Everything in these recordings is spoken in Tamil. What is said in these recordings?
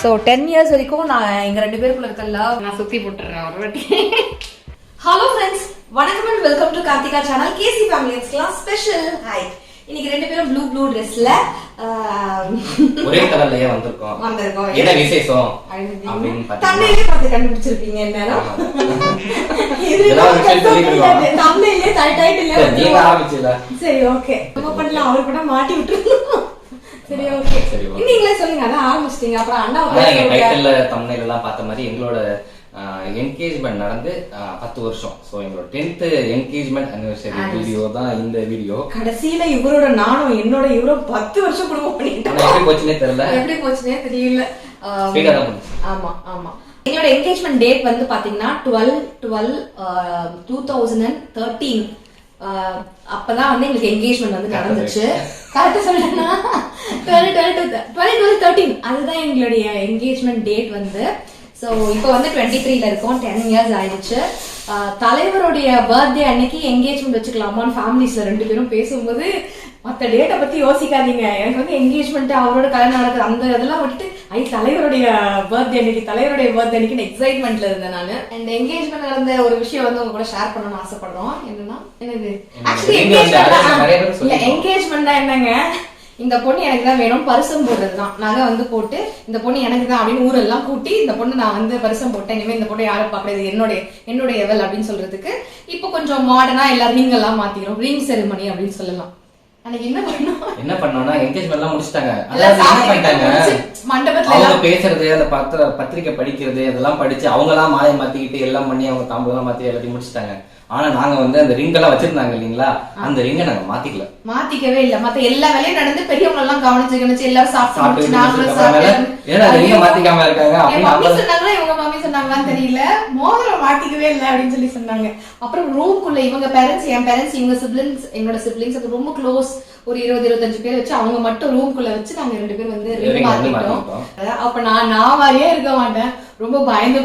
ஸோ 10 years வரைக்கும் நான் எங்க 2 பேருக்குள்ள இருக்கல நான் சுத்தி போட்டுறேன் ஒரு வாட்டி. ஹலோ ஃப்ரெண்ட்ஸ், வணக்கம் and welcome to Karthika channel. KC ஃபேமிலிஸ்க்குலாம் ஸ்பெஷல் ஹாய். இன்னைக்கு 2 பேரும் ப்ளூ ட்ரெஸ்ல ஒரே கலர்லயே வந்திருக்கோம். என்ன விசேஷம் அப்படினு தண்ணிலே பார்த்து கண்டுபிடிச்சிருப்பீங்க. என்னன்னா இதெல்லாம் ஒரு விஷயம் சொல்லிடுவாங்க. தண்ணிலே டைட்டில்ல நீங்க ஆரம்பிச்சல. சரி ஓகே, நம்ம பண்ணலாம். அவர் கூட மாட்டி விட்டுறோம். சரி ஓகே, நீங்களே சொல்லுங்க. அத ஆரம்பிச்சிட்டீங்க. அப்புறம் அண்ணா டைட்டில்ல தம்ப்நெயில் எல்லாம் பார்த்த மாதிரி எங்களோட என்கேஜ்மெண்ட் நடந்து 10 வருஷம். சோ எங்களோட 10th என்கேஜ்மெண்ட் anniversary வீடியோ தான் இந்த வீடியோ. கடைசியில இவரோட நானும் என்னோட இவரும் 10 வருஷம் குடும்பம் பண்ணிட்டோம். எப்படி போச்சுனே தெரியல. ஆமா ஆமா. என்னோட என்கேஜ்மெண்ட் டேட் வந்து பாத்தீங்கன்னா 12/12/2013. அப்பதான் வந்து எங்களுக்கு என்கேஜ்மெண்ட் வந்து நடந்துச்சு. கரெக்டா சொல்றேன்னா 12/12/13 அதுதான் எங்களுடைய என்கேஜ்மெண்ட் டேட் வந்து. ஸோ இப்போ வந்து 23ல இருக்கோம். 10 years ஆயிடுச்சு. தலைவருடைய பர்த்டே அன்னைக்கு என்கேஜ்மெண்ட் வச்சுக்கலாமான்னு ஃபேமிலிஸ்ல 2 பேரும் பேசும்போது மற்ற டேட்டை பத்தி யோசிக்காதீங்க. எனக்கு வந்து என்கேஜ்மெண்ட் அவரோட கல்யாணம் நடக்குது அந்த இதெல்லாம் விட்டுட்டு தலைவருடைய பர்த்டே அன்னைக்கு எக்ஸைட்மெண்ட்ல இருந்தேன் நான். அண்ட் என்கேஜ்மெண்ட் நடந்த ஒரு விஷயம் வந்து உங்க கூட ஷேர் பண்ணணும்னு ஆசைப்படுறோம். என்னது ஆக்சுவலி என்கேஜ்மெண்ட் என்னங்க, இந்த பொண்ணு எனக்கு தான் வேணும், பரிசம் போடுறதுதான். நகை வந்து போட்டு இந்த பொண்ணு எனக்கு தான் அப்படின்னு ஊரெல்லாம் கூட்டி இந்த பொண்ணு நான் வந்து பரிசம் போட்டேன், இனிமே இந்த பொண்ணு யாரும் பாக்குறது என்னுடைய எவல் அப்படின்னு சொல்றதுக்கு இப்போ கொஞ்சம் மாடர்னா எல்லாரும் ரிங் எல்லாம் மாத்திக்கிறோம். ரிங் செரிமனி அப்படின்னு சொல்லலாம். அன்னைக்கு என்ன பண்ணோம்னா என்கேஜ்மெண்ட் எல்லாம் முடிச்சிட்டாங்க. அதாவது என்ன பண்ணிட்டாங்க, மண்டபத்துல எல்லாம் பேசுறது, அந்த பத்திரிக்கை படிக்கிறது அதெல்லாம் படிச்சு அவங்க எல்லாம் மாலையை மாத்திக்கிட்டு எல்லாம் பண்ணி அவங்க தாம்பூலம் மாத்தி எல்லாத்தையும் முடிச்சிட்டாங்க. ஆனா நாங்க வந்து அந்த ரிங் எல்லாம் வச்சிருந்தாங்க இல்லீங்களா, அந்த ரிங்க நாங்க மாத்திக்கவே இல்ல. மத்த எல்லா வேலையும் நடந்து பெரியவங்க எல்லாம் கவனிச்சு எல்லாரும் சாப்பிட்டு மாத்திக்காம இருக்காங்க. மம்மி சொன்னாங்களா இவங்க மம்மி சொன்னாங்களான்னு தெரியல, மோதிரம் மாத்திக்கவே இல்லை அப்படின்னு சொல்லி சொன்னாங்க. அப்புறம் ரூம்குள்ள இவங்க பேரண்ட்ஸ், என் பேரண்ட்ஸ், இவங்க சிப்லிங்ஸ், என்னோட சிப்லிங்ஸ் அது ரொம்ப க்ளோஸ், ஒரு 20-25 பேர் வச்சு அவங்க மட்டும் ரூம்குள்ள வச்சு நாங்க 2 பேரும் வந்து ரிங் மாத்திட்டோம். அப்ப நான் மாதிரியே இருக்க மாட்டேன், ரொம்ப பயந்து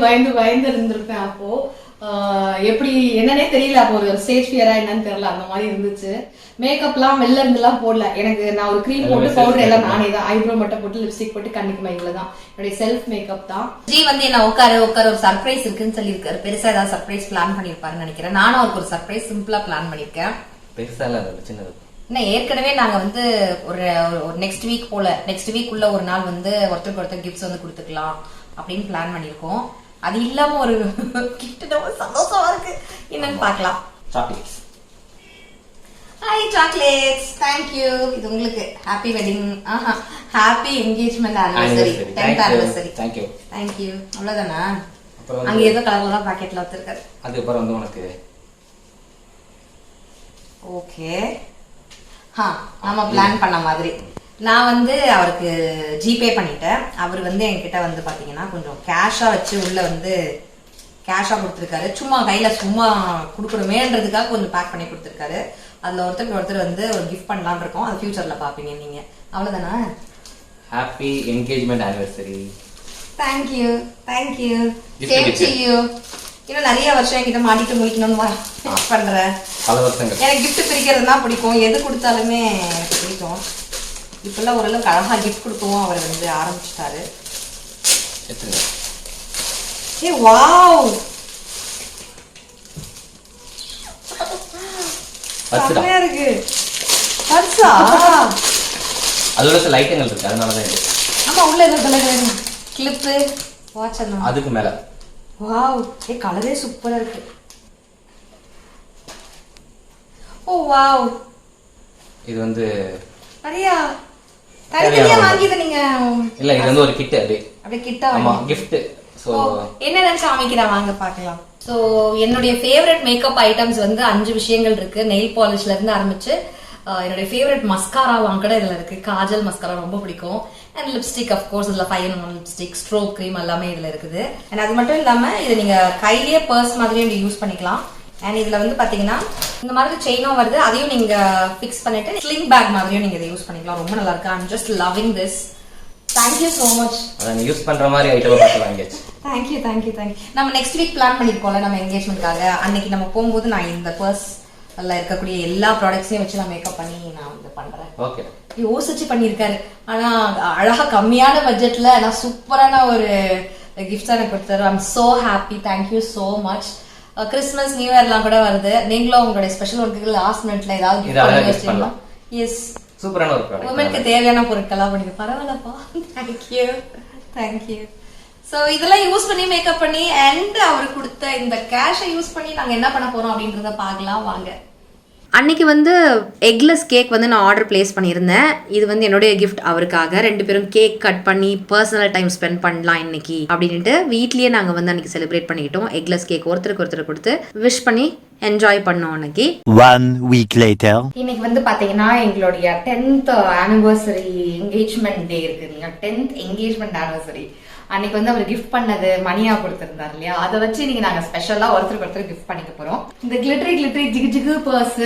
இருந்திருப்பேன். அப்போ எப்படி என்னன்னே தெரியல, அப்போ ஒரு ஸ்டேஜ் ஃபியரா என்னன்னு தெரியல, அந்த மாதிரி இருந்துச்சு. மேக்கப்லாம் வெளில இருந்துலாம் போடல. எனக்கு நான் ஒரு க்ரீம் போட்டு பவுடர் எல்லாம் நானே தான், ஐப்ரோ மட்டும் போட்டு லிப்ஸ்டிக் போட்டு கண்ணுக்கு மைக்ல தான் என்னுடைய செல்ஃப் மேக்கப் தான். ஜி வந்து என்ன உட்கார ஒரு சர்ப்ரைஸ் இருக்குன்னு சொல்லியிருக்காரு. பெருசா ஏதாவது சர்ப்ரைஸ் பிளான் பண்ணிருப்பாருன்னு நினைக்கிறேன். நானும் அவருக்கு ஒரு சர்ப்ரைஸ் சிம்பிளா பிளான் பண்ணிருக்கேன். பெருசா இல்ல, சின்னது. ஏற்கனவே நாங்க வந்து ஒரு நெக்ஸ்ட் வீக் உள்ள ஒரு நாள் வந்து ஒருத்தருக்கு ஒருத்தர் கிஃப்ட்ஸ் வந்து கொடுத்துக்கலாம் அப்படின்னு பிளான் பண்ணிருக்கோம். அது இல்லாம ஒரு கிஃப்ட் சந்தோஷமா இருக்கு. என்னன்னு பார்க்கலாம். Chocolates. Hi chocolates, thank you. இது உங்களுக்கு happy wedding, happy engagement anniversary, 10th anniversary. Thank you. அவ்வளவுதானா? அங்க ஏதோ கலர்ல தான் பாக்கெட்ல வச்சிருக்காரு. அதுக்கப்புறம் வந்து உனக்கு ஓகே. நம்ம பிளான் பண்ண மாதிரி நான் வந்து அவருக்கு ஜிபே பண்ணிட்டேன். அவர் வந்து என்கிட்ட வந்து பாத்தீங்கன்னா கொஞ்சம் கேஷா வச்சு உள்ள வந்து கேஷா கொடுத்துருக்காரு. சும்மா கையில சும்மா கொடுக்கணுமேன்றதுக்காக கொஞ்சம் பேக் பண்ணி கொடுத்துருக்காரு. அதுல ஒருத்தர் வந்து ஒரு கிஃப்ட் பண்ணலாம்னு இருக்கோம். அது ஃபியூச்சர்ல பாப்பீங்க நீங்க. அவ்வளவுதானா? Happy engagement anniversary. Thank you. Same to you. இன்னும் நிறைய வருஷம் என்கிட்ட மாட்டிட்டு முடிக்கணும்னு பண்றேன். எனக்கு கிஃப்ட் பிரிக்கிறதுனா பிடிக்கும், எது கொடுத்தாலுமே எனக்கு பிடிக்கும். இப்பெல்லாம் ஓரளவுக்கு அழகா கிஃப்ட் கொடுக்கவும் அவர் வந்து ஆரம்பிச்சுட்டாரு. ஏ வாவ், செமையா இருக்கு. பர்ஸா? அதோட சில லைட்டங்கள் இருக்கு, அதனாலதான் இது. ஆமா, உள்ள ஏதோ கிளிப் வாட்ச் அதுக்கு மேல. வாவ், ஏ கலரே சூப்பரா இருக்கு. ஓ வாவ், இது வந்து நிறையா தனியா வாங்கித நீங்க? இல்ல, இது வந்து ஒரு கிட். அப்படியே கிட்டா. ஆமா, gift. சோ என்ன நினைச்சு அமைக்கிறேன், வாங்க பார்க்கலாம். சோ என்னுடைய ஃபேவரட் மேக்கப் ஐட்டம்ஸ் வந்து 5 விஷயங்கள் இருக்கு. நெயில் பாலிஷ்ல இருந்து ஆரம்பிச்சு என்னுடைய ஃபேவரட் மஸ்காரா கூட இதுல இருக்கு. காஜல் மஸ்காரா ரொம்ப பிடிக்கும். அண்ட் லிப்ஸ்டிக் ஆஃப் கோர்ஸ் இதுல 5-in-1 லிப்ஸ்டிக், ஸ்ட்ரோக் கிரீம் எல்லாமே இதுல இருக்குது. அண்ட் அது மட்டும் இல்லாம இது நீங்க கையிலேயே பர்ஸ் மாதிரியும் யூஸ் பண்ணிக்கலாம். அண்ட் இதுல வந்து பாத்தீங்கன்னா இந்த மாதிரி செயினும் வருது, அதையும் நீங்க பிக்ஸ் பண்ணிட்டு ஸ்லிங் பேக் மாதிரியும் நீங்க இதை யூஸ் பண்ணிக்கலாம். ரொம்ப நல்லா இருக்கு. I'm just loving this. Thank you so much. அத யூஸ் பண்ற மாதிரி ஐட்டம் பார்த்து வாங்கியாச்சு. Thank you. நம்ம நெக்ஸ்ட் வீக் பிளான் பண்ணிருக்கோம்ல நம்ம என்கேஜ்மென்ட்காக. அன்னைக்கு நம்ம போகும்போது நான் இந்த பர்ஸ் இருக்கக்கூடிய எல்லா ப்ராடக்ட்ஸையும் வச்சு நான் மேக்கப் பண்ணி நான் வந்து பண்றேன். ஓகே. யோசிச்சு பண்ணியிருக்காரு. ஆனா அழகா கம்மியான பட்ஜெட்ல ஆனா சூப்பரான ஒரு கிஃப்ட்ஸ் எனக்கு கொடுத்தாரு. I'm so happy. Thank you so much. Christmas new இயர்லாம் கூட வருது. நீங்களும் உங்களுடைய ஸ்பெஷல் ஒர்க்குக்கு லாஸ்ட் மினிட்ல ஏதாவது கிஃப்ட் பண்ணலாம். எஸ், சூப்பரான ஒரு ப்ராடக்ட். உமனுக்கு தேவையான பொருட்கள்லாம் பண்ணிக்க பரவாயில்லப்பா. Thank you thank you. ஸோ இதெல்லாம் யூஸ் பண்ணி மேக்கப் பண்ணி அண்ட் அவர் கொடுத்த இந்த கேஷை யூஸ் பண்ணி நாங்கள் என்ன பண்ண போறோம் அப்படின்றத பார்க்கலாம் வாங்க. அன்னைக்கு வந்து எக்லெஸ் கேக் வந்து நான் ஆர்டர் பிளேஸ் பண்ணியிருந்தேன். இது வந்து என்னுடைய கிஃப்ட் அவருக்காக. 2 பேரும் கேக் கட் பண்ணி பர்சனல் டைம் ஸ்பெண்ட் பண்ணலாம் இன்னைக்கு அப்படின்ட்டு வீட்லயே நாங்கள் வந்து அன்னைக்கு செலிப்ரேட் பண்ணிக்கிட்டோம். எக்லெஸ் கேக் ஒருத்தருக்கு ஒருத்தர் கொடுத்து விஷ் பண்ணி என்ஜாய் பண்ணோம். அன்னைக்கு 1 week later. இன்னைக்கு வந்து பாத்தீங்கன்னா எங்களுடைய 10th anniversary engagement day இருக்கு இல்லையா, 10th engagement anniversary. அன்னைக்கு வந்து அவர் கிஃப்ட் பண்ணது மணியா கொடுத்திருந்தார் இல்லையா, அதை வச்சு இன்னைக்கு நாங்க ஸ்பெஷலா ஒருத்தருக்கு ஒருத்தர் கிஃப்ட் பண்ணிக்க போறோம். இந்த கிளிட்டரி ஜிகு ஜிகு பர்ஸ்,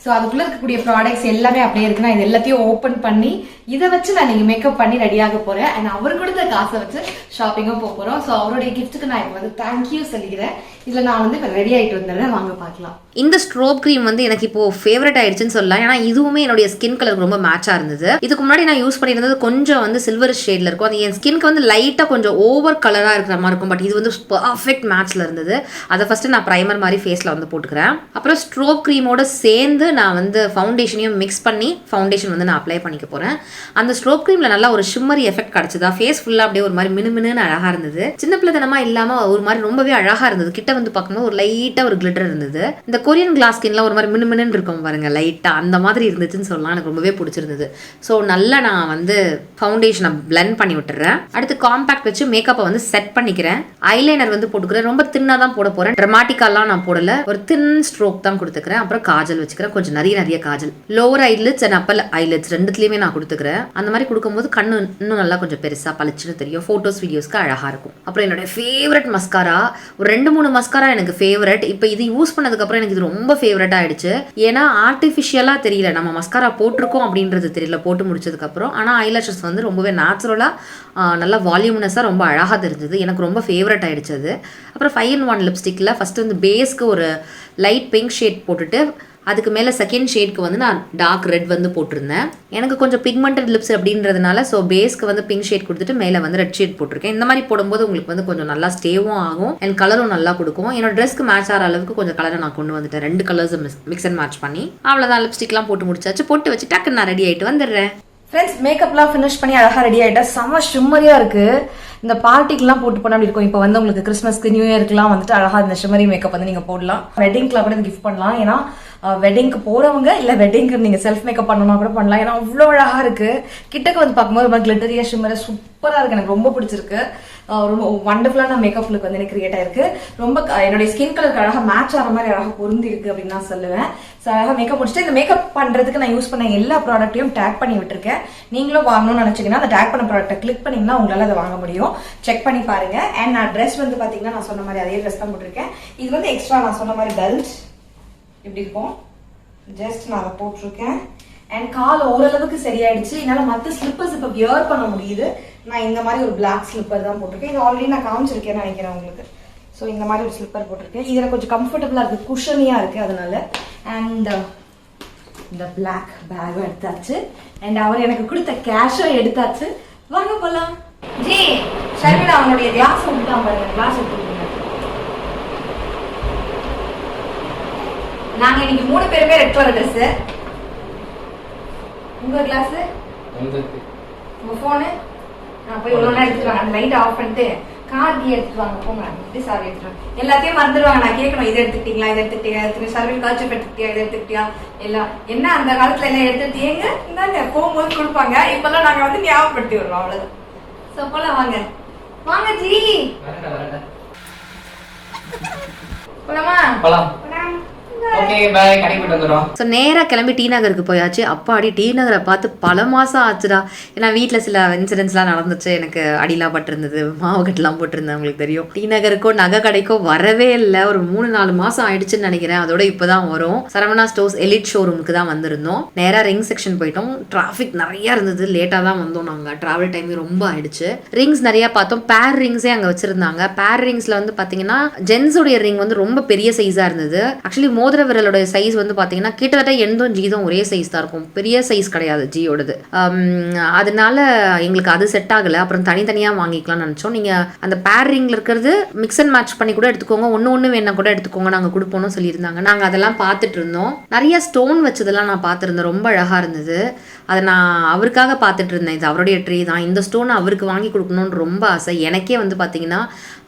ஸோ அதுக்குள்ள இருக்கக்கூடிய ப்ராடக்ட்ஸ் எல்லாமே அப்படியே இருக்கு. நான் இது எல்லாத்தையும் ஓபன் பண்ணி இதை வச்சு நான் நீங்க மேக்கப் பண்ணி ரெடியாக போறேன். அண்ட் அவர் கொடுத்த காசை வச்சு ஷாப்பிங்கும் போக போறோம். ஸோ அவருடைய கிஃப்ட்டுக்கு நான் இப்போ வந்து தேங்க்யூ சொல்லிக்கிறேன். இதுல நான் வந்து இப்போ ரெடி ஆயிட்டு வந்துடுறேன், வாங்க பார்க்கலாம். இந்த ஸ்ட்ரோப் கிரீம் வந்து எனக்கு இப்போ ஃபேவரட் ஆயிடுச்சுன்னு சொல்லலாம். ஏன்னா இதுவுமே என்னுடைய ஸ்கின் கலருக்கு ரொம்ப மேட்சா இருந்தது. இதுக்கு முன்னாடி நான் யூஸ் பண்ணியிருந்தது கொஞ்சம் வந்து சில்வர் ஷேட்ல இருக்கும். அது என் ஸ்கின்க்கு வந்து லைட்டா கொஞ்சம் ஓவர் கலரா இருக்கிற மாதிரி இருக்கும். பட் இது வந்து பர்ஃபெக்ட் மேட்ச்ல இருந்தது. அதை ஃபர்ஸ்ட் நான் பிரைமர் மாதிரி ஃபேஸ்ல வந்து போட்டுக்கிறேன். அப்புறம் ஸ்ட்ரோப் கிரீமோட சேர்ந்து நான் வந்து ஃபவுண்டேஷனையும் மிக்ஸ் பண்ணி ஃபவுண்டேஷன் வந்து நான் அப்ளை பண்ணிக்க போறேன். அந்த ஸ்ட்ரோப் கிரீம்ல நல்லா ஒரு ஷிம்மரி எஃபெக்ட் கிடைச்சதா. ஃபேஸ் ஃபுல்லா அப்படியே ஒரு மாதிரி மினுமினுன்னு அழகா இருந்தது. சின்ன பிள்ளைத்தனமா இல்லாம ஒரு மாதிரி ரொம்பவே அழகா இருந்தது. கிட்ட வந்து பார்க்கும்போது ஒரு லைட்டா ஒரு கிளிட்டர் இருந்தது. இந்த கொரியன் கிளாஸ் ஸ்கின்ல ஒரு மாதிரி மினுமினுன்னு இருக்கும் பாருங்க, லைட்டா அந்த மாதிரி இருந்துச்சுன்னு சொல்லலாம். எனக்கு ரொம்பவே பிடிச்சிருந்தது. ஸோ நல்லா நான் வந்து ஃபவுண்டேஷனை பிளெண்ட் பண்ணி விட்டுறேன். அடுத்து காம்பேக்ட் வச்சு மேக்கப்பை வந்து செட் பண்ணிக்கிறேன். ஐலைனர் வந்து போட்டுக்கிறேன். ரொம்ப தின்னா தான் போட போறேன். ட்ரமாட்டிக்காலாம் நான் போடல, ஒரு தின் ஸ்ட்ரோக் தான் கொடுத்துக்கிறேன். அப்புறம் காஜல் வச்சுக்கிறேன், கொஞ்சம் நிறைய kajal. Lower eyelids and upper eyelids ரெண்டுத்துலயுமே நான் கொடுத்துக்கிறேன். அந்த மாதிரி கொடுக்கும்போது கண்ணு இன்னும் நல்லா கொஞ்சம் பெருசா பளிச்சுன்னு தெரியும். போட்டோஸ் வீடியோஸ்க்கு அழகா இருக்கும். அப்புறம் என்னோட ஃபேவரட் மஸ்காரா, ஒரு 2-3 மஸ்காரா எனக்கு ஃபேவரட். இப்போ இது யூஸ் பண்ணதுக்கு அப்புறம் எனக்கு இது ரொம்ப ஃபேவரட் ஆயிடுச்சு. ஏன்னா ஆர்டிஃபிஷியலா தெரியல, நம்ம மஸ்காரா போட்டிருக்கோம் அப்படின்றது தெரியல போட்டு முடிச்சதுக்கு அப்புறம். ஆனா ஐலாஷஸ் வந்து ரொம்பவே நேச்சுரலா நல்லா வால்யூமினஸா ரொம்ப அழகா தெரிஞ்சது. எனக்கு ரொம்ப ஃபேவரட் ஆயிடுச்சு அது. அப்புறம் 5-in-1 லிப்ஸ்டிக்ல ஃபர்ஸ்ட் வந்து பேஸ்க்கு ஒரு லைட் பிங்க் ஷேட் போட்டுட்டு அதுக்கு மேலே செகண்ட் ஷேட்க்கு வந்து நான் டார்க் ரெட் வந்து போட்டிருந்தேன். எனக்கு கொஞ்சம் பிக்மெண்டட் லிப்ஸ் அப்படின்றதுனால ஸோ பேஸ்க்கு வந்து பிங்க் ஷேட் கொடுத்துட்டு மேலே வந்து ரெட் ஷேட் போட்டிருக்கேன். இந்த மாதிரி போடும்போது உங்களுக்கு வந்து கொஞ்சம் நல்லா ஸ்டேவும் ஆகும் அண்ட் கலரும் நல்லா கொடுக்கும். என்னோட ட்ரெஸ்க்கு மேட்ச் ஆகிற அளவுக்கு கொஞ்சம் கலரை நான் கொண்டு வந்துட்டேன். 2 கலர்ஸ் மிக்ஸ் அண்ட் மேட்ச் பண்ணி அவ்வளோதான். லிப்ஸ்டிக்லாம் போட்டு முடிச்சாச்சு. போட்டு வச்சு டக்குன்னு நான் ரெடி ஆகிட்டு வந்துடுறேன். ஃப்ரெண்ட்ஸ், மேக்கப்லாம் ஃபினிஷ் பண்ணி அழகாக ரெடி ஆகிட்டா. செம்ம ஷிம்மரியாக இருக்குது. இந்த பார்ட்டிக்கெலாம் போட்டு போனால் அப்படி இருக்கும். இப்போ வந்து உங்களுக்கு கிறிஸ்மஸ்க்கு நியூ இயர்க்குலாம் வந்துட்டு அழகாக இந்த ஷிம்மரி மேக்கப் வந்து நீங்கள் போடலாம். வெட்டிங்க்குலாம் கூட கிஃப்ட் பண்ணலாம். ஏன்னா வெட்டிங்க்கு போறவங்க இல்ல வெட்டிங்க்கு நீங்க செல்ஃப் மேக்கப் பண்ணணும் கூட பண்ணலாம். ஏன்னா அவ்வளோ அழகா இருக்கு. கிட்டக்கு வந்து பார்க்கும்போது ரொம்ப கிளிட்டரியா ஷிம்மரா சூப்பரா இருக்கு. எனக்கு ரொம்ப பிடிச்சிருக்கு. ரொம்ப வண்டர்ஃபுல்லான மேக்கப் லுக் வந்து எனக்கு கிரியேட் ஆயிருக்கு. ரொம்ப என்னுடைய ஸ்கின் கலருக்கு அழகா மேட்ச் ஆகிற மாதிரி அழகா பொருந்தி இருக்கு அப்படின்னு நான் சொல்லுவேன். ஸோ அழகா மேக்கப் முடிச்சுட்டு இந்த மேக்கப் பண்றதுக்கு நான் யூஸ் பண்ண எல்லா ப்ராடக்ட்டையும் டேக் பண்ணி விட்டுருக்கேன். நீங்களும் வாங்கணும்னு நினைச்சீங்கன்னா அந்த டேக் பண்ண ப்ராடக்ட்டை கிளிக் பண்ணீங்கன்னா உங்களால அதை வாங்க முடியும். செக் பண்ணி பாருங்க. அண்ட் நான் ட்ரெஸ் வந்து பாத்தீங்கன்னா நான் சொன்ன மாதிரி அதே ட்ரெஸ் தான் போட்டிருக்கேன். இது வந்து எக்ஸ்ட்ரா நான் சொன்ன மாதிரி பெல்ட் இப்படி இருக்கும். ஜஸ்ட் நான் அதை போட்டிருக்கேன். அண்ட் கால் ஓரளவுக்கு சரியாயிடுச்சு. என்னால் மற்ற ஸ்லிப்பர்ஸ் இப்போ வியர் பண்ண முடியுது. நான் இந்த மாதிரி ஒரு பிளாக் ஸ்லிப்பர் தான் போட்டிருக்கேன். இது ஆல்ரெடி நான் காமிச்சிருக்கேன்னு நினைக்கிறேன் உங்களுக்கு. ஸோ இந்த மாதிரி ஒரு ஸ்லிப்பர் போட்டிருக்கேன். இதில் கொஞ்சம் கம்ஃபர்டபுளாக இருக்குது, குஷனியாக இருக்குது அதனால. அண்ட் இந்த பிளாக் பேக்கும் எடுத்தாச்சு. அண்ட் அவர் எனக்கு கொடுத்த கேஷும் எடுத்தாச்சு. வாங்க போகலாம். ஜி ஷர்மிளா அவனுடைய கிளாஸ் விட்டுட்டான் பாருங்க. கிளாஸ் எடுத்துருக்கேன். நாங்க இன்னைக்கு 3 பேருமே ரெட் கலர் ட்ரெஸ். உங்க கிளாஸ், உங்க போனு நான் போய் ஒண்ணா எடுத்துட்டு வாங்க. அந்த லைட் ஆஃப் பண்ணிட்டு கார் கீ எடுத்துட்டு வாங்க. போங்க, இப்படி சாவி எடுத்துட்டு வாங்க. எல்லாத்தையும் மறந்துடுவாங்க. நான் கேட்கணும், இதை எடுத்துக்கிட்டீங்களா, இதை எடுத்துக்கிட்டீங்க, சர்வீஸ் கல்ச்சர் எடுத்துக்கிட்டியா, இதை எடுத்துக்கிட்டியா, எல்லாம் என்ன அந்த காலத்துல என்ன எடுத்துட்டீங்க இந்தாங்க போகும்போது கொடுப்பாங்க. இப்பெல்லாம் நாங்க வந்து ஞாபகப்படுத்தி விடுறோம், அவ்வளவுதான். சோ போலாம் வாங்க. வாங்க ஜி போலாமா? போலாம். நேரா கிளம்பி டி நகருக்கு போயாச்சு. அப்பாடி டி நகரை பார்த்து பல மாசம் ஆச்சுடா. ஏன்னா வீட்டுல சில இன்சிடென்ட்ஸ்லாம் நடந்துச்சு. எனக்கு அடிலாம் பட்டிருந்தது, மாவுக்கட்டுலாம் போட்டிருந்தேன். உங்களுக்கு தெரியும். டி நகருக்கோ நகை கடைக்கோ வரவே இல்லை. ஒரு 3-4 மாசம் ஆயிடுச்சுன்னு நினைக்கிறேன். அதோட இப்பதான் வரும். சரவணா ஸ்டோர்ஸ் எலிட் ஷோரூமுக்கு தான் வந்திருந்தோம். நேரா ரிங் செக்ஷன் போயிட்டோம். டிராஃபிக் நிறைய இருந்தது. லேட்டா தான் வந்தோம். நாங்க டிராவல் டைம் ரொம்ப ஆயிடுச்சு. ரிங்ஸ் நிறைய பார்த்தோம். பேர் ரிங்ஸே அங்க வச்சிருந்தாங்க. பேர் ரிங்ஸ்ல வந்து பாத்தீங்கன்னா ஜென்ஸுடைய ரிங் வந்து ரொம்ப பெரிய சைஸா இருந்தது. ஆக்சுவலி மோர் மோதிர விரலோட சைஸ் வந்து பார்த்தீங்கன்னா கிட்டத்தட்ட எண்தும் ஜீதும் ஒரே சைஸ் தான் இருக்கும், பெரிய சைஸ் கிடையாது ஜியோடது. அதனால எங்களுக்கு அது செட் ஆகலை. அப்புறம் தனித்தனியாக வாங்கிக்கலாம்னு நினச்சோம். நீங்கள் அந்த பேர் ரிங்கில் இருக்கிறது மிக்ஸ் அண்ட் மேட்ச் பண்ணி கூட எடுத்துக்கோங்க, ஒன்று வேணா கூட எடுத்துக்கோங்க, நாங்கள் கொடுப்போம்னு சொல்லியிருந்தாங்க. நாங்கள் அதெல்லாம் பார்த்துட்டு இருந்தோம். நிறைய ஸ்டோன் வச்சதெல்லாம் நான் பார்த்துருந்தேன், ரொம்ப அழகாக இருந்தது. அதை நான் அவருக்காக பார்த்துட்டு இருந்தேன். இது அவருடைய ட்ரீ தான், இந்த ஸ்டோனை அவருக்கு வாங்கி கொடுக்கணும்னு ரொம்ப ஆசை. எனக்கே வந்து பார்த்தீங்கன்னா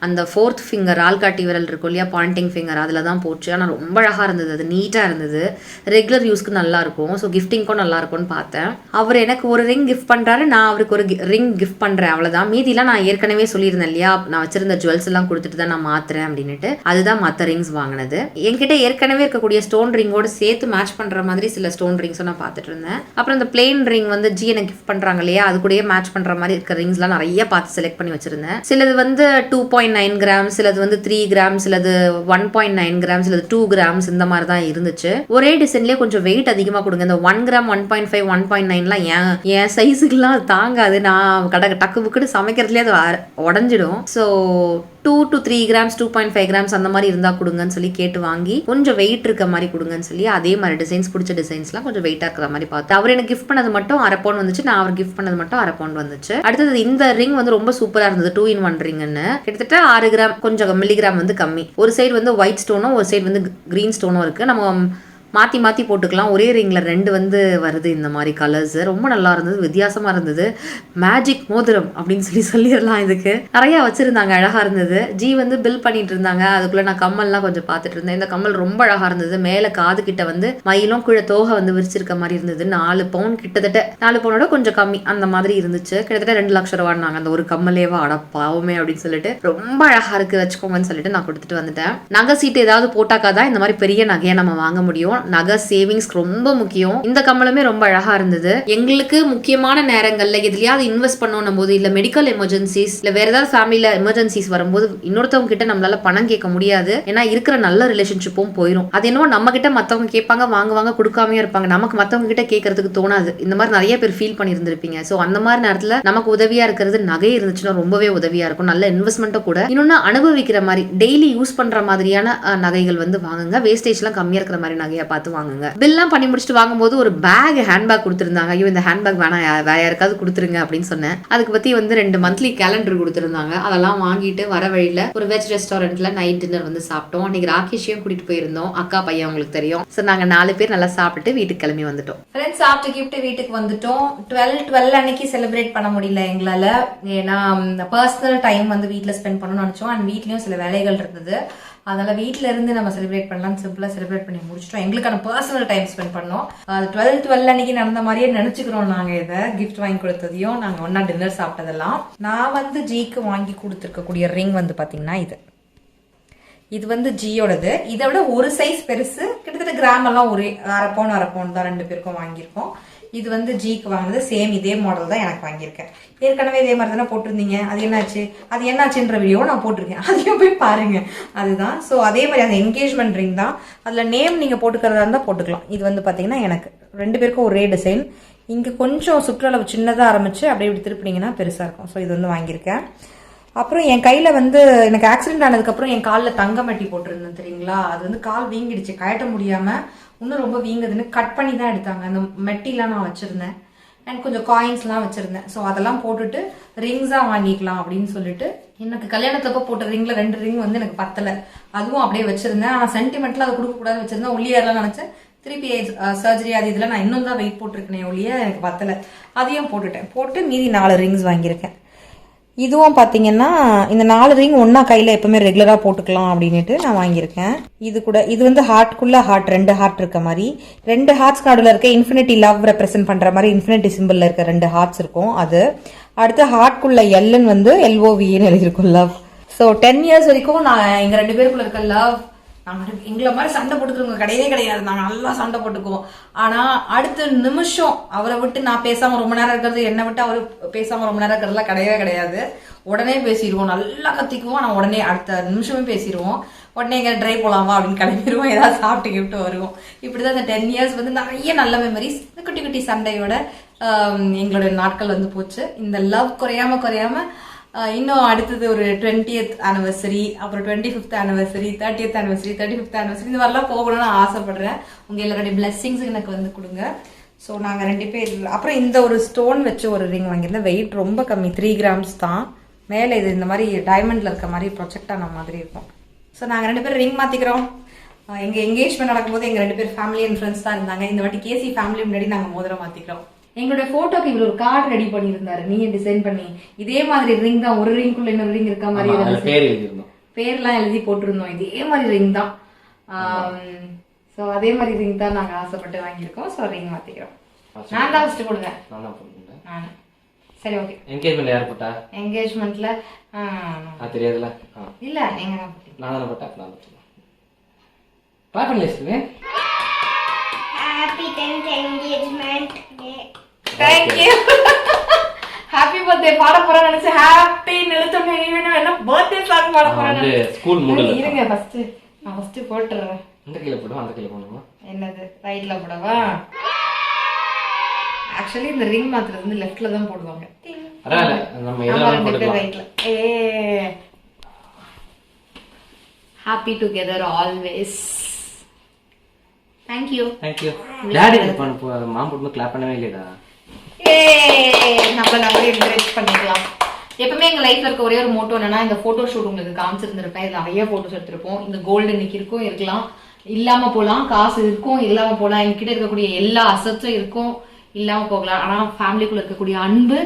அந்த 4th ஃபிங்கர் ஆள்காட்டி விரல் இருக்கும் இல்லையா, பாயிண்டிங் ஃபிங்கர், அதில் தான் போச்சு. ஆனால் ரொம்ப அழகாக இருந்தது, அது நீட்டாக இருந்தது, ரெகுலர் யூஸ்க்கு நல்லாயிருக்கும், ஸோ கிஃப்டிங்க்கும் நல்லாயிருக்கும்னு பார்த்தேன். அவர் எனக்கு ஒரு ரிங் கிஃப்ட் பண்ணுறாரு, நான் அவருக்கு ஒரு ரிங் கிஃப்ட் பண்ணுறேன், அவ்வளோதான். மீதிலாம் நான் ஏற்கனவே சொல்லியிருந்தேன் இல்லையா, நான் வச்சிருந்த ஜுவல்ஸ் எல்லாம் கொடுத்துட்டு தான் நான் மாற்றுறேன் அப்படின்ட்டு. அதுதான் மற்ற ரிங்ஸ் வாங்கினது. என்கிட்ட ஏற்கனவே இருக்கக்கூடிய ஸ்டோன் ரிங்கோடு சேர்த்து மேட்ச் பண்ணுற மாதிரி சில ஸ்டோன் ரிங்ஸும் நான் பார்த்துட்டு இருந்தேன். அப்புறம் இந்த பிளெயின் ரிங் வந்து ஜி எனக்கு கிஃப்ட் பண்ணுறாங்க இல்லையா, அது கூடயே மேட்ச் பண்ணுற மாதிரி இருக்கிற ரிங்ஸ்லாம் நிறைய பார்த்து செலக்ட் பண்ணி வச்சிருந்தேன். சிலது வந்து 2.9 கிராம், சிலது வந்து 3 கிராம், சிலது 1.9 கிராம், சிலது 2 கிராம்ஸ், இந்த மாதிரி தான் இருந்துச்சு. ஒரே டிசைன்லேயே கொஞ்சம் வெயிட் அதிகமாக கொடுங்க. இந்த 1 கிராம் 1.5 1.9லாம் என் சைஸுக்குலாம் தாங்காது. நான் டக்கு புக்குன்னு சமைக்கிறதுலேயே அது உடஞ்சிடும். ஸோ 2 to 3 கிராம்ஸ் 2.5 கிராம்ஸ் அந்த மாதிரி இருந்தால் கொடுங்கன்னு சொல்லி கேட்டு வாங்கி கொஞ்சம் வெயிட் இருக்க மாதிரி கொடுங்கன்னு சொல்லி அதே மாதிரி டிசைன்ஸ், பிடிச்ச டிசைன்ஸ்லாம் கொஞ்சம் வெயிட்டாக இருக்கிற மாதிரி பார்த்து அவர் எனக்கு கிஃப்ட் பண்ணது மட்டும் 1/2 பவுண்ட் வந்துச்சு, நான் அவர் கிஃப்ட் பண்ணது மட்டும் 1/2 பவுண்ட் வந்துச்சு. அடுத்தது இந்த ரிங் வந்து ரொம்ப சூப்பராக இருந்தது, 2-in-1 ரிங்னு. கிட்டத்தட்ட 6 கிராம், கொஞ்சம் மில்லிகிராம் வந்து கம்மி. ஒரு சைடு வந்து ஒயிட் ஸ்டோனும் ஒரு சைடு வந்து கிரீன் ஸ்டோனும் இருக்குது. நம்ம மாற்றி போட்டுக்கலாம். ஒரே ரிங்கில் 2 வந்து வருது இந்த மாதிரி கலர்ஸ். ரொம்ப நல்லா இருந்தது, வித்தியாசமாக இருந்தது. மேஜிக் மோதிரம் அப்படின்னு சொல்லிடலாம். இதுக்கு நிறையா வச்சுருந்தாங்க, அழகாக இருந்தது. ஜி வந்து பில் பண்ணிட்டு இருந்தாங்க, அதுக்குள்ளே நான் கம்மல்லாம் கொஞ்சம் பார்த்துட்டு இருந்தேன். இந்த கம்மல் ரொம்ப அழகாக இருந்தது. மேலே காது கிட்ட வந்து மயிலும் கீழே தோகை வந்து விரிச்சிருக்க மாதிரி இருந்தது. 4 பவுண்ட், கிட்டத்தட்ட 4 பவுனோட கொஞ்சம் கம்மி அந்த மாதிரி இருந்துச்சு. கிட்டத்தட்ட 2 லட்சம் ரூபான்னாங்க அந்த ஒரு கம்மலேவா. அட பாவமே அப்படின்னு சொல்லிட்டு ரொம்ப அழகாக இருக்குது, வச்சுக்கோங்கன்னு சொல்லிட்டு நான் கொடுத்துட்டு வந்துட்டேன். நகை சீட்டு ஏதாவது போட்டாக்காதான் இந்த மாதிரி பெரிய நகையை நம்ம வாங்க முடியும். நகை சேவிங்ஸ் ரொம்ப முக்கியம். இந்த கம்மலுமே ரொம்ப அழகா இருந்தது. எங்களுக்கு முக்கியமான நேரங்கள்ல எதுலயாவது இன்வெஸ்ட் பண்ணணும் போது, இல்ல மெடிக்கல் எமர்ஜென்சிஸ், இல்ல வேற ஏதாவது ஃபேமிலில எமர்ஜென்சிஸ் வரும்போது இன்னொருத்தவங்க கிட்ட நம்மளால பணம் கேட்க முடியாது. ஏன்னா இருக்கிற நல்ல ரிலேஷன்ஷிப்பும் போயிடும். அது என்னவோ நம்ம கிட்ட மத்தவங்க கேட்பாங்க, வாங்குவாங்க, கொடுக்காமயே இருப்பாங்க. நமக்கு மத்தவங்க கிட்ட கேட்கறதுக்கு தோணாது. இந்த மாதிரி நிறைய பேர் ஃபீல் பண்ணி இருந்திருப்பீங்க. சோ அந்த மாதிரி நேரத்துல நமக்கு உதவியா இருக்கிறது நகை இருந்துச்சுன்னா ரொம்பவே உதவியா இருக்கும். நல்ல இன்வெஸ்ட்மெண்ட்டும் கூட. இன்னொன்னு அனுபவிக்கிற மாதிரி டெய்லி யூஸ் பண்ற மாதிரியான நகைகள் வந்து வாங்குங்க. வேஸ்டேஜ் எல்லாம் கம்மியா இருக்கிற மாதிரி நகையா பார்த்து வாங்குங்க. பில்லாம் பண்ணி முடிச்சுட்டு வாங்கும்போது ஒரு ஹேண்ட்பேக் கொடுத்துருந்தாங்க. ஐயோ இந்த ஹேண்ட்பேக் வேணா, வேற யாருக்காவது கொடுத்துருங்க அப்படின்னு சொன்னேன். அதுக்கு பத்தி வந்து 2 மந்த்லி கேலண்டர் கொடுத்துருந்தாங்க. அதெல்லாம் வாங்கிட்டு வர வழியில ஒரு வெஜ் ரெஸ்டாரண்ட்ல நைட் டின்னர் வந்து சாப்பிட்டோம். அன்னைக்கு ராகேஷையும் கூட்டிட்டு போயிருந்தோம், அக்கா பையன் உங்களுக்கு தெரியும். ஸோ நாங்க 4 பேர் நல்லா சாப்பிட்டுட்டு வீட்டுக்கு கிளம்பி வந்துட்டோம். ஃப்ரெண்ட்ஸ் சாப்பிட்டு கிஃப்ட் வீட்டுக்கு வந்துட்டோம். 12 அன்னைக்கு செலிப்ரேட் பண்ண முடியல எங்களால. ஏன்னா பர்சனல் டைம் வந்து வீட்டில் ஸ்பெண்ட் பண்ணணும்னு நினைச்சோம். அண்ட் வீட்லயும் சில வேலைகள் இருந்தது. அதனால வீட்டில இருந்து நம்ம செலிப்ரேட் பண்ணலாம், சிம்பிளா செலிப்ரேட் பண்ணி முடிச்சிட்டோம். எங்களுக்கான பர்சனல் டைம் ஸ்பெண்ட் பண்ணோம். அது 12 அன்னைக்கு நடந்த மாதிரியே நினைச்சுக்கிறோம். நாங்க இதை கிஃப்ட் வாங்கி கொடுத்ததையும், நாங்க ஒன்னா டின்னர் சாப்பிட்டதெல்லாம். நான் வந்து ஜிக்கு வாங்கி கொடுத்துருக்கக்கூடிய ரிங் வந்து பாத்தீங்கன்னா இது வந்து ஜியோடது. இதை விட ஒரு சைஸ் பெருசு, கிட்டத்தட்ட கிராம் எல்லாம் ஒரு 1/2 பவுண்ட் தான் 2 பேருக்கும் வாங்கியிருக்கோம். இது வந்து ஜிக்கு வாங்கினது, சேம் இதே மாடல் தான் எனக்கு வாங்கியிருக்கேன். ஏற்கனவே இதே மாதிரி தானே போட்டிருந்தீங்க, அது என்னாச்சுன்ற வீடியோ நான் போட்டிருக்கேன், அதையும் போய் பாருங்க. அதுதான். ஸோ அதே மாதிரி அந்த என்கேஜ்மெண்ட் ரிங் தான். அதில் நேம் நீங்கள் போட்டுக்கிறதா இருந்தால் போட்டுக்கலாம். இது வந்து பார்த்தீங்கன்னா எனக்கு 2 பேருக்கும் ஒரே டிசைன். இங்கே கொஞ்சம் சுற்றளவு சின்னதாக ஆரம்பிச்சு அப்படியே இப்படி திருப்பினீங்கன்னா பெருசாக இருக்கும். ஸோ இது வந்து வாங்கியிருக்கேன். அப்புறம் என் கையில் வந்து எனக்கு ஆக்சிடென்ட் ஆனதுக்கப்புறம் என் காலில் தங்க மெட்டி போட்டிருந்தேன் தெரியுங்களா. அது வந்து கால் வீங்கிடுச்சு, கழட்ட முடியாமல் இன்னும் ரொம்ப வீங்குதுன்னு கட் பண்ணி தான் எடுத்தாங்க. அந்த மெட்டிலாம் நான் வச்சுருந்தேன். அண்ட் கொஞ்சம் காயின்ஸ்லாம் வச்சுருந்தேன். ஸோ அதெல்லாம் போட்டுட்டு ரிங்ஸாக வாங்கிக்கலாம் அப்படின்னு சொல்லிட்டு, எனக்கு கல்யாணத்தப்போ போட்ட ரிங்கில் 2 ரிங் வந்து எனக்கு பத்தலை, அதுவும் அப்படியே வச்சுருந்தேன். ஆனால் சென்டிமெண்ட்டில் அதை கொடுக்கக்கூடாது வச்சுருந்தேன். ஒல்லியாரெலாம் நினச்சேன், திருப்பி சர்ஜரி அது இதில் நான் இன்னும் தான் வெயிட் போட்டிருக்கேன் ஒல்லியா, எனக்கு பத்தலை. அதையும் போட்டு மீதி 4 ரிங்ஸ் வாங்கியிருக்கேன். இதுவும் பார்த்தீங்கன்னா இந்த 4 ரிங் ஒன்னா கையில் எப்பவுமே ரெகுலராக போட்டுக்கலாம் அப்படின்ட்டு நான் வாங்கியிருக்கேன். இது வந்து ஹார்ட்குள்ள ஹார்ட் 2 ஹார்ட் இருக்க மாதிரி, 2 ஹார்ட்ஸ் நடுவில் இருக்க இன்ஃபினிட்டி லவ் ரெப்ரசென்ட் பண்ற மாதிரி இன்ஃபினிட்டி சிம்பிள்ல இருக்க 2 ஹார்ட்ஸ் இருக்கும். அது அடுத்து ஹார்ட்குள்ள எல்லுன்னு வந்து LOVன்னு எழுதியிருக்கும், லவ். ஸோ 10 இயர்ஸ் வரைக்கும் நான் எங்க 2 பேருக்குள்ள இருக்க லவ், நாங்கள் எங்களை மாதிரி சண்டை போட்டுக்கிறவங்க கிடையவே கிடையாது. நாங்கள் நல்லா சண்டை போட்டுக்குவோம். ஆனால் அடுத்த நிமிஷம் அவரை விட்டு நான் பேசாமல் ரொம்ப நேரம் இருக்கிறது, என்னை விட்டு அவர் பேசாமல் ரொம்ப நேரம் இருக்கிறதுலாம் கிடையவே கிடையாது. உடனே பேசிடுவோம், நல்லா கத்திக்குவோம். ஆனால் உடனே அடுத்த நிமிஷமே பேசிடுவோம். உடனே எங்கே ட்ரை போகலாமா அப்படின்னு கிளம்பிடுவோம், ஏதாவது சாப்பிட்டு வருவோம். இப்படி தான் இந்த 10 இயர்ஸ் வந்து நிறைய நல்ல மெமரிஸ், குட்டி குட்டி சண்டையோட எங்களுடைய நாட்கள் வந்து போச்சு. இந்த லவ் குறையாம இன்னும் அடுத்தது ஒரு 20th anniversary, அப்புறம் 25th anniversary, 30th anniversary, 35th anniversary இந்த மாதிரிலாம் போகணும்னு ஆசைப்படுறேன். உங்க எல்லாருடைய பிளெஸிங்ஸ் எனக்கு வந்து கொடுங்க. ஸோ நாங்கள் 2 பேர். அப்புறம் இந்த ஒரு ஸ்டோன் வச்சு ஒரு ரிங் வாங்கியிருந்தேன். வெயிட் ரொம்ப கம்மி, 3 grams தான். மேலே இது இந்த மாதிரி டைமண்ட்ல இருக்க மாதிரி ப்ரொஜெக்ட் ஆன மாதிரி இருக்கும். ஸோ நாங்கள் 2 பேரும் ரிங் மாற்றிக்கிறோம். எங்கள் எங்கேஜ்மெண்ட் நடக்கும்போது எங்கள் 2 பேர் ஃபேமிலி அண்ட் ஃப்ரெண்ட்ஸ் தான் இருந்தாங்க. இந்த வாட்டி கேசி ஃபேமிலி முன்னாடி நாங்கள் மோதிரம் மாற்றிக்கிறோம். எங்களுடைய போட்டோக்கு இவர் ஒரு கார்டு ரெடி பண்ணியிருந்தாரு, நீங்க டிசைன் பண்ணி. இதே மாதிரி ரிங் தான், ஒரு ரிங்குள்ள இன்னொரு ரிங் இருக்க மாதிரி பேர்லாம் எழுதி போட்டிருந்தோம். இதே மாதிரி ரிங் தான். ஸோ அதே மாதிரி ரிங் தான் நாங்கள் ஆசைப்பட்டு வாங்கியிருக்கோம். ஸோ ரிங் மாற்றிக்கிறோம். நான் தான் ஃபர்ஸ்ட் கொடுங்க. நான் சரி, ஓகே. என்கேஜ்மென்ட் யார் போட்டா? என்கேஜ்மெண்ட்ல தெரியாதுல. இல்ல நீங்க தான் போட்டீங்க. நான் தான போட்டேன். நான் போட்டேன். கிளாப் பண்ணல. Happy 10th engagement day. Thank you. Happy birthday பாட போறேன்னு நினைச்சு ஹாப்பி நிறுத்தமே என்ன பர்த்டே சாங் பாட போறேன்னு ஸ்கூல் மூடுல. இருங்க ஃபர்ஸ்ட் நான் ஃபர்ஸ்ட் போட்டுறேன். இந்த கையில போடுவா, அந்த கையில போடுமா? என்னது ரைட்ல போடவா? ஆக்சுவலி இந்த ரிங் மாத்திரம் வந்து லெஃப்ட்ல தான் போடுவாங்க. அதான் நம்ம இதெல்லாம் போட்டுக்கலாம். ரைட்ல. Happy together always. Thank you. Thank you. Daddy mom போட்டு கிளாப் பண்ணவே இல்லையடா. நம்ம என்கரேஜ் பண்ணிக்கலாம். எப்பவுமே எங்க லைஃப்ல இருக்க ஒரே ஒரு மோட்டோ என்னன்னா, இந்த போட்டோ ஷூட் உங்களுக்கு காமிச்சிருந்திருப்பேன். இதுல நிறைய போட்டோஸ் எடுத்திருப்போம். இந்த கோல்டு இன்னைக்கு இருக்கும், இருக்கலாம், இல்லாம போலாம். காசு இருக்கும், இல்லாம போலாம். எங்ககிட்ட இருக்கக்கூடிய எல்லா அசட்ஸும் இருக்கும், இல்லாம போகலாம். ஆனா ஃபேமிலிக்குள்ள இருக்கக்கூடிய அன்பு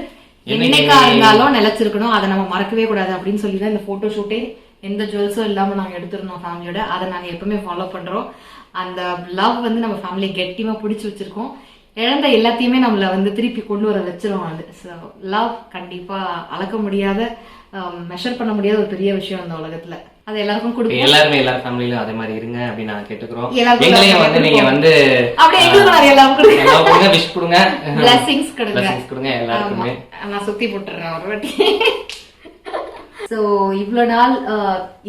என்னைக்கா இருந்தாலும் நிலைச்சிருக்கணும். அதை நம்ம மறக்கவே கூடாது அப்படின்னு சொல்லி தான் இந்த போட்டோ ஷூட்டே எந்த ஜுவல்ஸும் இல்லாம நாங்க எடுத்திருந்தோம் ஃபேமிலியோட. அதை நாங்க எப்பவுமே ஃபாலோ பண்றோம். அந்த லவ் வந்து நம்ம ஃபேமிலியை கெட்டியமா பிடிச்சி வச்சிருக்கோம். இழந்த எல்லாத்தையுமே நம்மள வந்து திருப்பி கொண்டு வர வச்சிரும். அது லவ் கண்டிப்பா அளக்க முடியாத, மெஷர் பண்ண முடியாத ஒரு பெரிய விஷயம் இந்த உலகத்துல. அது எல்லாருக்கும் கொடுக்கும். எல்லாருமே எல்லா ஃபேமிலிலயும் அதே மாதிரி இருங்க அப்படின்னு நான் கேட்டுக்கிறோம். எங்களையும் வந்து நீங்க வந்து அப்படியே எங்களுக்கு நிறைய லவ் கொடுங்க, விஷ் கொடுங்க, பிளெஸிங்ஸ் கொடுங்க, கொடுங்க எல்லாருக்குமே. நான் சுத்தி போட்டுறேன் ஒரு வாட்டி. ஸோ இவ்வளோ நாள்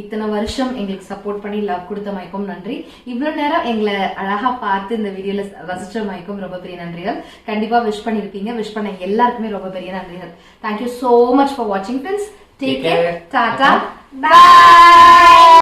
இத்தனை வருஷம் எங்களுக்கு சப்போர்ட் பண்ணி லவ் கொடுத்த மைக்கும் நன்றி. இவ்வளோ நேரம் எங்களை அழகா பார்த்து இந்த வீடியோல ரசிச்ச மைக்கும் ரொம்ப பெரிய நன்றிகள். கண்டிப்பா விஷ் பண்ணிருப்பீங்க. விஷ் பண்ண எல்லாருக்குமே ரொம்ப பெரிய நன்றிகள். தேங்க்யூ சோ மச் ஃபார் வாட்சிங் friends. Take care. Tata. By.